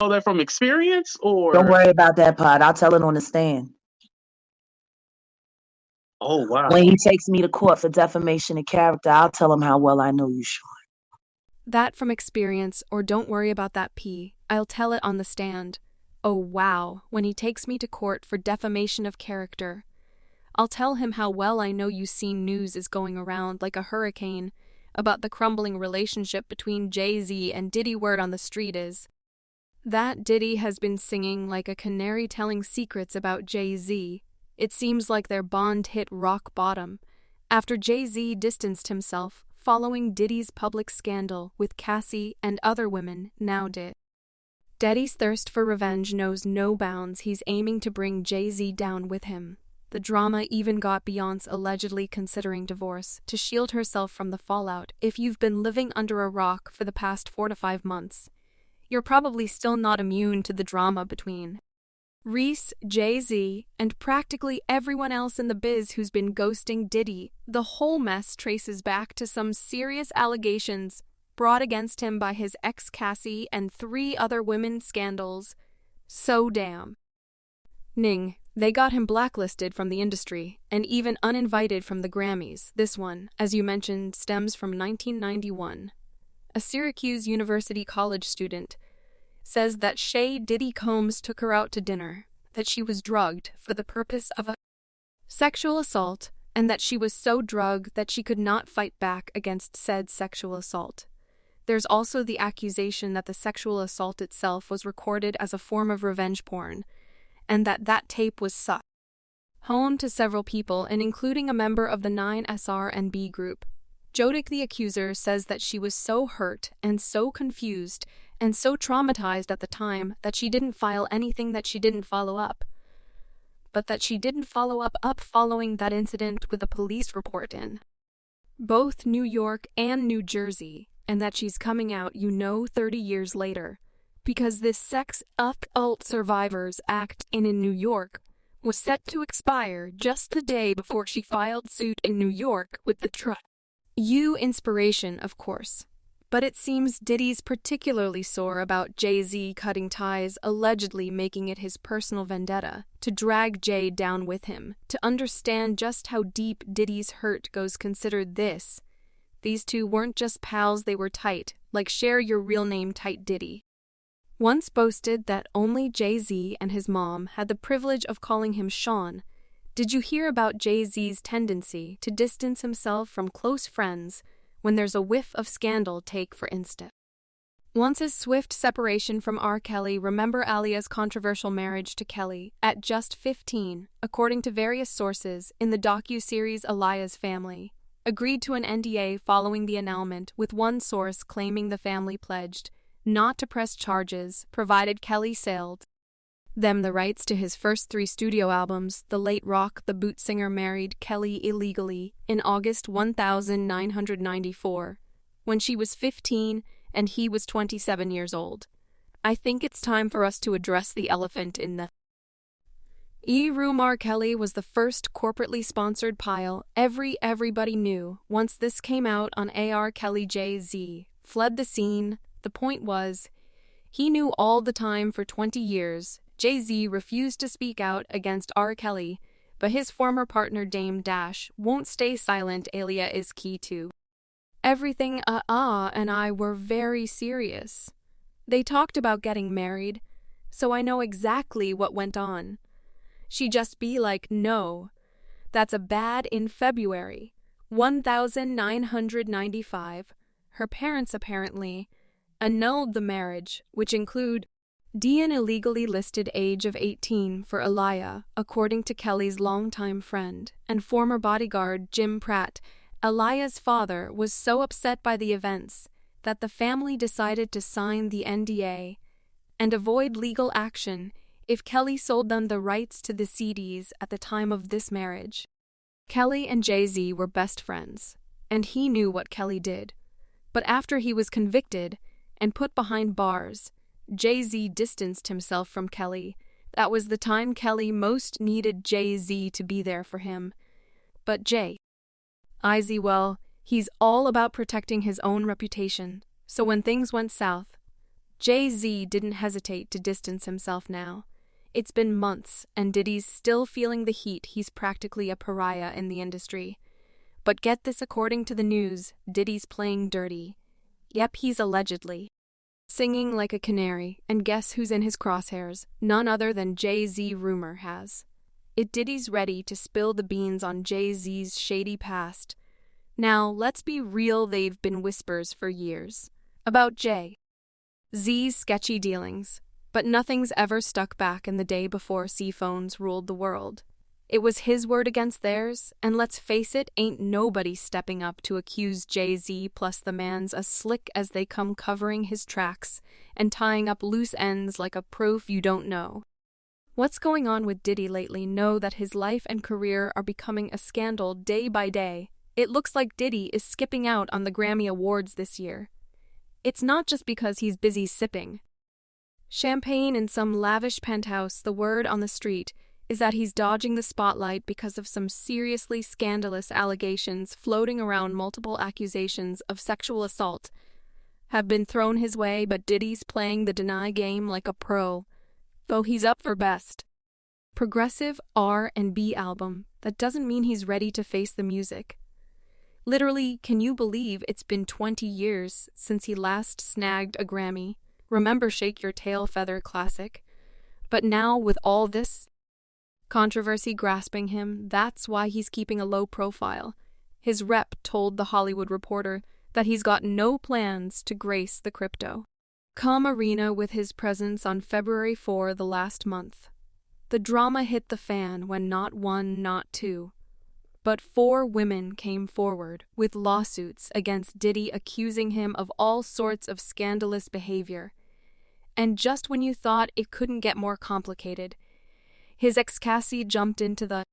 know that from experience, Don't or? worry about that part. I'll tell it on the stand. Oh When wow. he takes me to court for defamation of character, I'll tell him how well I know you, Sean. That from experience, or don't worry about that P. I'll tell it on the stand. Oh wow, when he takes me to court for defamation of character. I'll tell him how well I know you seen news is going around like a hurricane about the crumbling relationship between Jay-Z and Diddy. Word on the street is that Diddy has been singing like a canary telling secrets about Jay-Z. It seems like their bond hit rock bottom after Jay-Z distanced himself following Diddy's public scandal with Cassie and other women now did. Diddy's thirst for revenge knows no bounds. He's aiming to bring Jay-Z down with him. The drama even got Beyonce allegedly considering divorce to shield herself from the fallout. If you've been living under a rock for the past 4 to 5 months, you're probably still not immune to the drama between Reese, Jay-Z, and practically everyone else in the biz who's been ghosting Diddy. The whole mess traces back to some serious allegations brought against him by his ex Cassie and 3 other women scandals. So damn. Ning, they got him blacklisted from the industry and even uninvited from the Grammys. This one, as you mentioned, stems from 1991. A Syracuse University college student says that Shay Diddy Combs took her out to dinner, that she was drugged for the purpose of a sexual assault, and that she was so drugged that she could not fight back against said sexual assault. There's also the accusation that the sexual assault itself was recorded as a form of revenge porn, and that tape was sucked home to several people, and including a member of the 9SR&B group. Jodick, the accuser, says that she was so hurt and so confused and so traumatized at the time that she didn't file anything, that she didn't follow up. But that she didn't follow up following that incident with a police report in both New York and New Jersey, and that she's coming out, 30 years later, because this Sex Cult Survivors Act in New York was set to expire just the day before she filed suit in New York with the inspiration, of course. But it seems Diddy's particularly sore about Jay-Z cutting ties, allegedly making it his personal vendetta to drag Jay down with him. To understand just how deep Diddy's hurt goes, considered this. These two weren't just pals, they were tight, like share your real name tight. Diddy once boasted that only Jay-Z and his mom had the privilege of calling him Sean. Did you hear about Jay-Z's tendency to distance himself from close friends when there's a whiff of scandal? Take, for instance, once his swift separation from R. Kelly. Remember Alia's controversial marriage to Kelly at just 15, according to various sources in the docu-series Alia's Family agreed to an NDA following the annulment, with one source claiming the family pledged not to press charges provided Kelly sold them the rights to his first 3 studio albums. The late Rock the Boot singer married Kelly illegally in August 1994, when she was 15 and he was 27 years old. I think it's time for us to address the elephant in the room. R. Kelly was the first corporately sponsored pile everybody knew. Once this came out on R. Kelly, Jay-Z fled the scene. The point was, he knew all the time for 20 years. Jay-Z refused to speak out against R. Kelly, but his former partner Dame Dash won't stay silent. Alia is key to everything. And I were very serious. They talked about getting married, so I know exactly what went on. She just be like, no, that's a bad. In February 1995, her parents apparently annulled the marriage, which include an illegally listed age of 18 for Alia, according to Kelly's longtime friend and former bodyguard Jim Pratt. Alia's father was so upset by the events that the family decided to sign the NDA and avoid legal action if Kelly sold them the rights to the CDs at the time of this marriage. Kelly and Jay-Z were best friends, and he knew what Kelly did. But after he was convicted and put behind bars, Jay-Z distanced himself from Kelly. That was the time Kelly most needed Jay-Z to be there for him. But Jay-Z, well, he's all about protecting his own reputation. So when things went south, Jay-Z didn't hesitate to distance himself now. It's been months, and Diddy's still feeling the heat. He's practically a pariah in the industry. But get this, according to the news, Diddy's playing dirty. Yep, he's allegedly singing like a canary, and guess who's in his crosshairs? None other than Jay-Z. Rumor has it Diddy's ready to spill the beans on Jay-Z's shady past. Now, let's be real, they've been whispers for years about Jay-Z's sketchy dealings, but nothing's ever stuck back in the day before C-phones ruled the world. It was his word against theirs, and let's face it, ain't nobody stepping up to accuse Jay-Z, plus the man's as slick as they come, covering his tracks and tying up loose ends like a proof you don't know what's going on with Diddy lately. Know that his life and career are becoming a scandal day by day. It looks like Diddy is skipping out on the Grammy Awards this year. It's not just because he's busy sipping champagne in some lavish penthouse. The word on the street is that he's dodging the spotlight because of some seriously scandalous allegations floating around. Multiple accusations of sexual assault have been thrown his way, but Diddy's playing the deny game like a pro, though he's up for Best Progressive R&B Album. That doesn't mean he's ready to face the music. Literally, can you believe it's been 20 years since he last snagged a Grammy? Remember Shake Your Tail Feather classic? But now, with all this controversy grasping him, that's why he's keeping a low profile. His rep told The Hollywood Reporter that he's got no plans to grace the crypto arena with his presence on February 4 the last month. The drama hit the fan when not one, not two, but 4 women came forward with lawsuits against Diddy, accusing him of all sorts of scandalous behavior. And just when you thought it couldn't get more complicated, his ex-Cassie jumped into the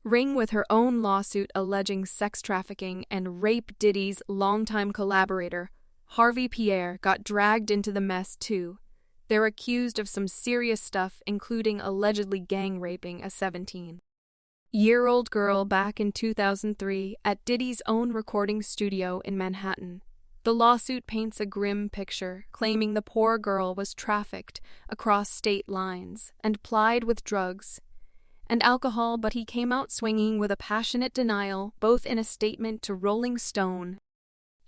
ring with her own lawsuit alleging sex trafficking and rape. Diddy's longtime collaborator, Harvey Pierre, got dragged into the mess too. They're accused of some serious stuff, including allegedly gang raping a 17-year-old girl back in 2003 at Diddy's own recording studio in Manhattan. The lawsuit paints a grim picture, claiming the poor girl was trafficked across state lines and plied with drugs and alcohol, but he came out swinging with a passionate denial, both in a statement to Rolling Stone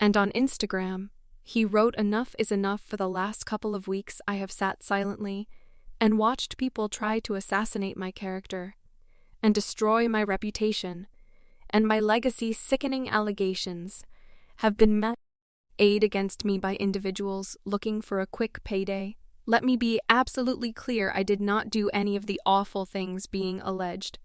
and on Instagram. He wrote, "Enough is enough. For the last couple of weeks I have sat silently and watched people try to assassinate my character and destroy my reputation and my legacy. Sickening allegations have been made against me by individuals looking for a quick payday. Let me be absolutely clear, I did not do any of the awful things being alleged.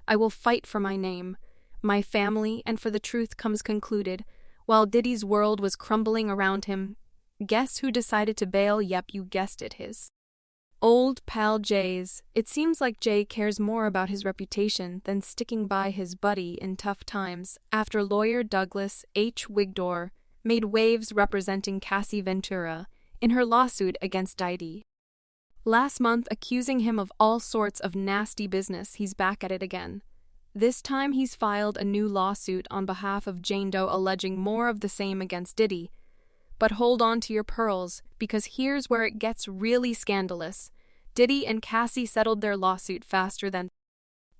I will fight for my name, my family, and for the truth." Comes concluded. While Diddy's world was crumbling around him, guess who decided to bail? Yep, you guessed it, his old pal Jay's. It seems like Jay cares more about his reputation than sticking by his buddy in tough times, after lawyer Douglas H. Wigdor made waves representing Cassie Ventura in her lawsuit against Diddy last month, accusing him of all sorts of nasty business. He's back at it again. This time he's filed a new lawsuit on behalf of Jane Doe, alleging more of the same against Diddy. But hold on to your pearls, because here's where it gets really scandalous. Diddy and Cassie settled their lawsuit faster than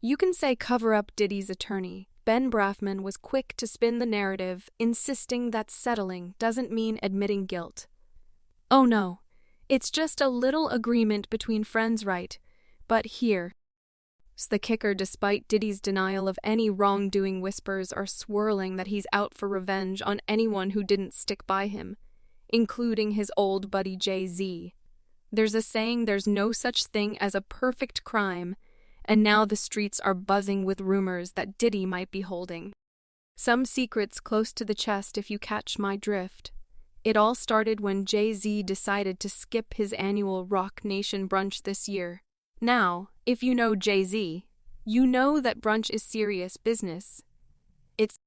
you can say. Cover up. Diddy's attorney, Ben Brafman, was quick to spin the narrative, insisting that settling doesn't mean admitting guilt. Oh no, it's just a little agreement between friends, right? But here's the kicker. Despite Diddy's denial of any wrongdoing, whispers are swirling that he's out for revenge on anyone who didn't stick by him, including his old buddy Jay-Z. There's a saying, there's no such thing as a perfect crime, and now the streets are buzzing with rumors that Diddy might be holding some secrets close to the chest, if you catch my drift. It all started when Jay-Z decided to skip his annual Rock Nation brunch this year. Now, if you know Jay-Z, you know that brunch is serious business. It's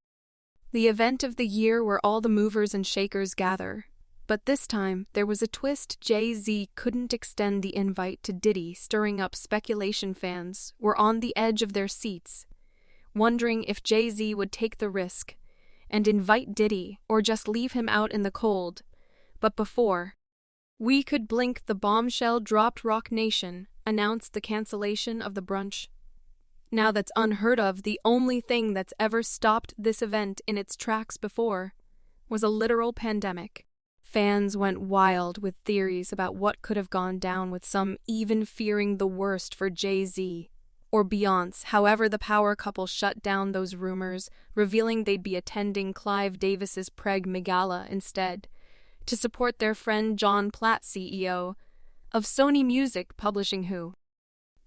the event of the year where all the movers and shakers gather. But this time, there was a twist. Jay-Z couldn't extend the invite to Diddy, stirring up speculation. Fans were on the edge of their seats, wondering if Jay-Z would take the risk and invite Diddy or just leave him out in the cold. But before We could blink, the bombshell dropped. Rock Nation announced the cancellation of the brunch. Now that's unheard of. The only thing that's ever stopped this event in its tracks before was a literal pandemic. Fans went wild with theories about what could have gone down, with some even fearing the worst for Jay-Z or Beyonce. However, the power couple shut down those rumors, revealing they'd be attending Clive Davis's Preg Megala instead, to support their friend John Platt, CEO of Sony Music Publishing, who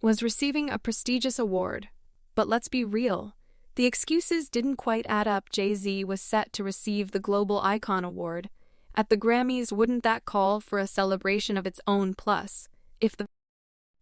was receiving a prestigious award. But let's be real, the excuses didn't quite add up. Jay-Z was set to receive the Global Icon Award at the Grammys. Wouldn't that call for a celebration of its own? Plus, if the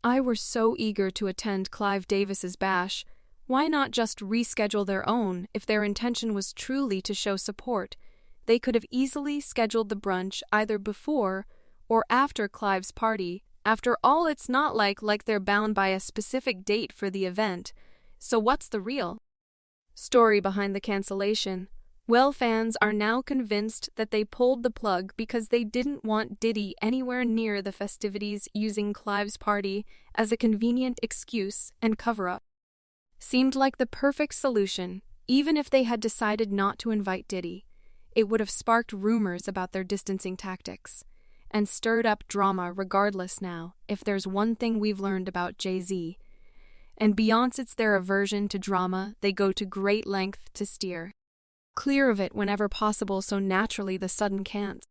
I were so eager to attend Clive Davis's bash, why not just reschedule their own? If their intention was truly to show support, they could have easily scheduled the brunch either before or after Clive's party. After all, it's not like they're bound by a specific date for the event. So what's the real story behind the cancellation? Well, fans are now convinced that they pulled the plug because they didn't want Diddy anywhere near the festivities, using Clive's party as a convenient excuse and cover-up. Seemed like the perfect solution. Even if they had decided not to invite Diddy, it would have sparked rumors about their distancing tactics and stirred up drama regardless. Now, if there's one thing we've learned about Jay-Z and Beyonce, it's their aversion to drama. They go to great length to steer clear of it whenever possible, so naturally the sudden can't